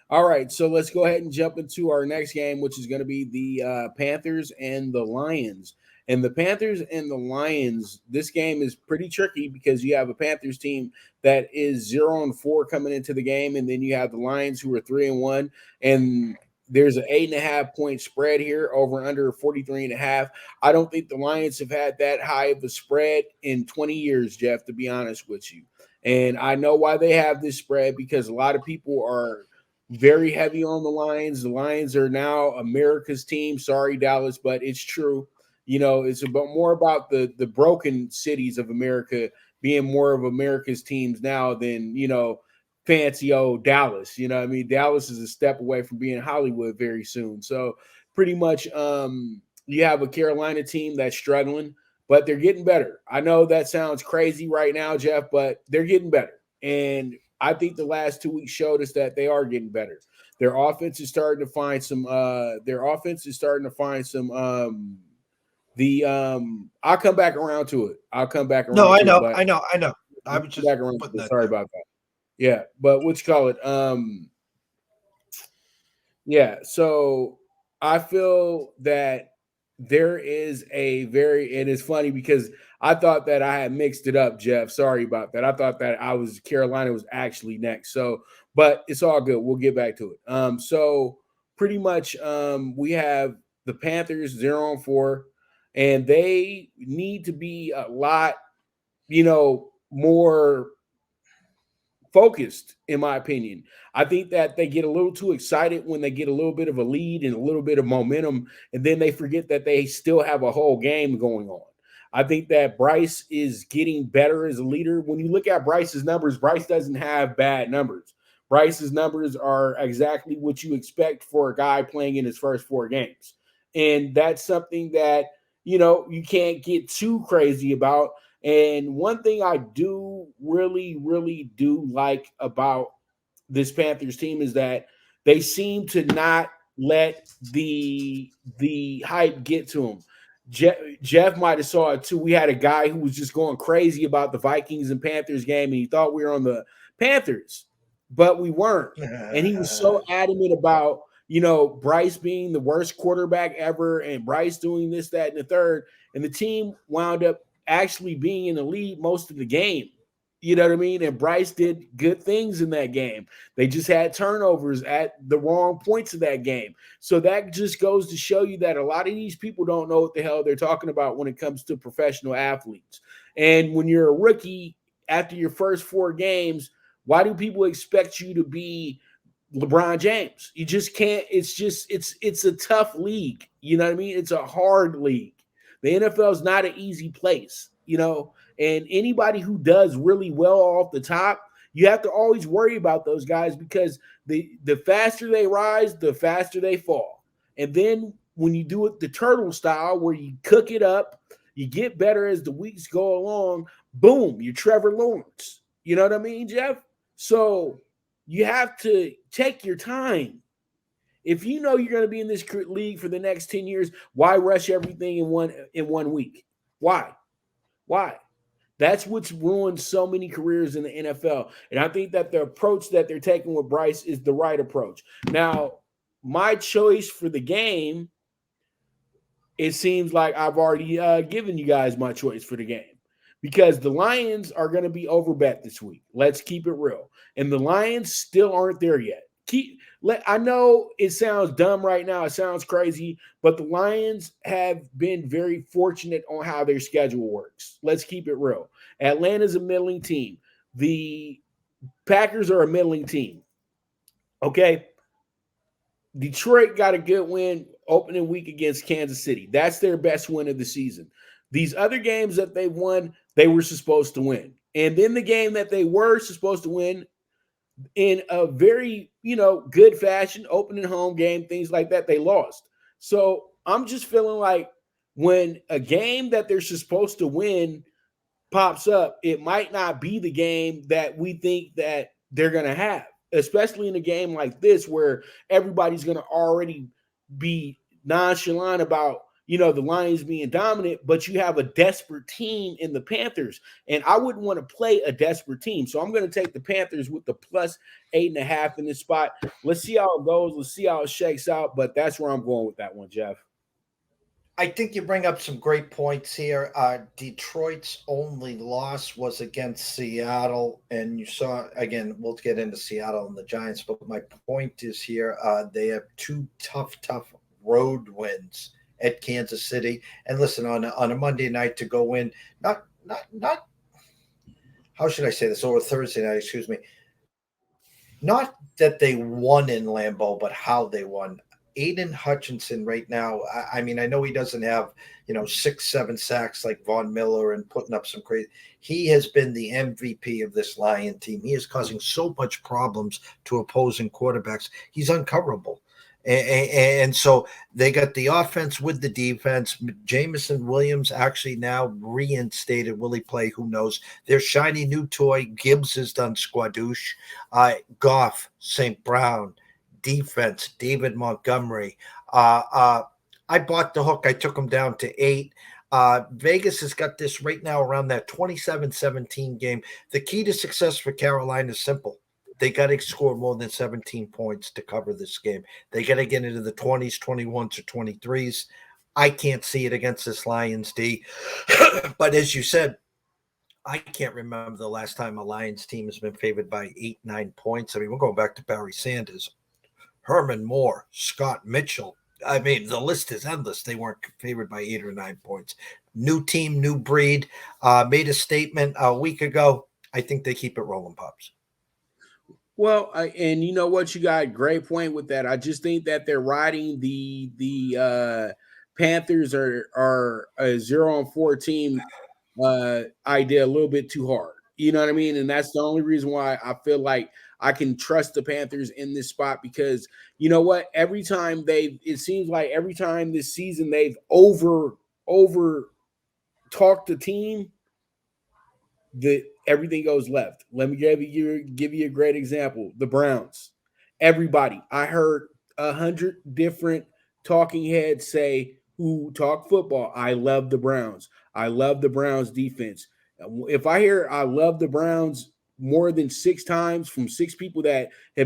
All right, so let's go ahead and jump into our next game, which is going to be the Panthers and the Lions. And the Panthers and the Lions, this game is pretty tricky because you have a Panthers team that is 0-4 coming into the game, and then you have the Lions who are 3-1, and there's an 8.5 point spread here over under 43.5. I don't think the Lions have had that high of a spread in 20 years, Jeff, to be honest with you. And I know why they have this spread because a lot of people are very heavy on the Lions. The Lions are now America's team. Sorry, Dallas, but it's true. You know, it's about more about the broken cities of America being more of America's teams now than, fancy old Dallas. You know what I mean? Dallas is a step away from being Hollywood very soon. So pretty much you have a Carolina team that's struggling, but they're getting better. I know that sounds crazy right now, Jeff, but they're getting better. And I think the last 2 weeks showed us that they are getting better. Their offense is starting to find some. Their offense is starting to find some. I'll come back around to it. I'll come back No, around I to it, know, but I know, I know. I I'll was come just back around putting to it. that Sorry there. about that. Yeah, but what you call it? Yeah, so I feel that there is a very, and it's funny because I thought that I had mixed it up, Jeff. Sorry about that. I thought that Carolina was actually next. So, but it's all good. We'll get back to it. So pretty much we have the Panthers 0-4, and they need to be a lot, more focused, in my opinion. I think that they get a little too excited when they get a little bit of a lead and a little bit of momentum, and then they forget that they still have a whole game going on. I think that Bryce is getting better as a leader. When you look at Bryce's numbers, Bryce doesn't have bad numbers. Bryce's numbers are exactly what you expect for a guy playing in his first 4 games. And that's something that, you can't get too crazy about. And one thing I do really, really do like about this Panthers team is that they seem to not let the hype get to them. Jeff might have saw it too. We had a guy who was just going crazy about the Vikings and Panthers game, and he thought we were on the Panthers, but we weren't. And he was so adamant about Bryce being the worst quarterback ever, and Bryce doing this, that, and the third. And the team wound up actually being in the lead most of the game. You know what I mean? And Bryce did good things in that game. They just had turnovers at the wrong points of that game. So that just goes to show you that a lot of these people don't know what the hell they're talking about when it comes to professional athletes. And when you're a rookie after your first 4 games, why do people expect you to be LeBron James? You just can't. It's a tough league. You know what I mean? It's a hard league. The NFL is not an easy place, and anybody who does really well off the top, you have to always worry about those guys because the faster they rise, the faster they fall. And then when you do it the turtle style, where you cook it up, you get better as the weeks go along. Boom, you're Trevor Lawrence. You know what I mean, Jeff? So you have to take your time. If you know you're going to be in this league for the next 10 years, why rush everything in one week? Why? Why? That's what's ruined so many careers in the NFL. And I think that the approach that they're taking with Bryce is the right approach. Now, my choice for the game, it seems like I've already given you guys my choice for the game because the Lions are going to be overbet this week. Let's keep it real. And the Lions still aren't there yet. I know it sounds dumb right now. It sounds crazy, but the Lions have been very fortunate on how their schedule works. Let's keep it real. Atlanta's a middling team. The Packers are a middling team. Okay. Detroit got a good win opening week against Kansas City. That's their best win of the season. These other games that they won, they were supposed to win. And then the game that they were supposed to win in a very, good fashion, opening home game, things like that, they lost. So I'm just feeling like when a game that they're supposed to win pops up, it might not be the game that we think that they're going to have, especially in a game like this where everybody's going to already be nonchalant about the Lions being dominant, but you have a desperate team in the Panthers. And I wouldn't want to play a desperate team. So I'm going to take the Panthers with the plus 8.5 in this spot. Let's see how it goes. Let's see how it shakes out. But that's where I'm going with that one, Jeff. I think you bring up some great points here. Detroit's only loss was against Seattle, and you saw again. We'll get into Seattle and the Giants, but my point is here: they have two tough road wins at Kansas City. And listen, on a Monday night to go in, not how should I say this? Or Thursday night, excuse me. Not that they won in Lambeau, but how they won. Aiden Hutchinson right now. I mean, I know he doesn't have 6, 7 sacks like Von Miller and putting up some crazy. He has been the MVP of this Lion team. He is causing so much problems to opposing quarterbacks. He's uncoverable. And so they got the offense with the defense. Jameson Williams actually now reinstated. Will he play? Who knows? Their shiny new toy. Gibbs has done squadouche. Goff, St. Brown, defense, David Montgomery. I bought the hook. I took him down to 8. Vegas has got this right now around that 27-17 game. The key to success for Carolina is simple. They got to score more than 17 points to cover this game. They got to get into the 20s, 21s, or 23s. I can't see it against this Lions D. But as you said, I can't remember the last time a Lions team has been favored by 8, 9 points. I mean, we're going back to Barry Sanders, Herman Moore, Scott Mitchell. I mean, the list is endless. They weren't favored by 8 or 9 points. New team, new breed. Made a statement a week ago. I think they keep it rolling, Pops. Well, and you know what, you got a great point with that. I just think that they're riding the Panthers are a 0-4 team idea a little bit too hard. You know what I mean? And that's the only reason why I feel like I can trust the Panthers in this spot, because you know what? It seems like every time this season they've over talked the team, that everything goes left. Let me give you a great example. The Browns. Everybody, I heard 100 different talking heads say who talk football. I love the Browns. I love the Browns defense. If I hear I love the Browns more than 6 times from 6 people that have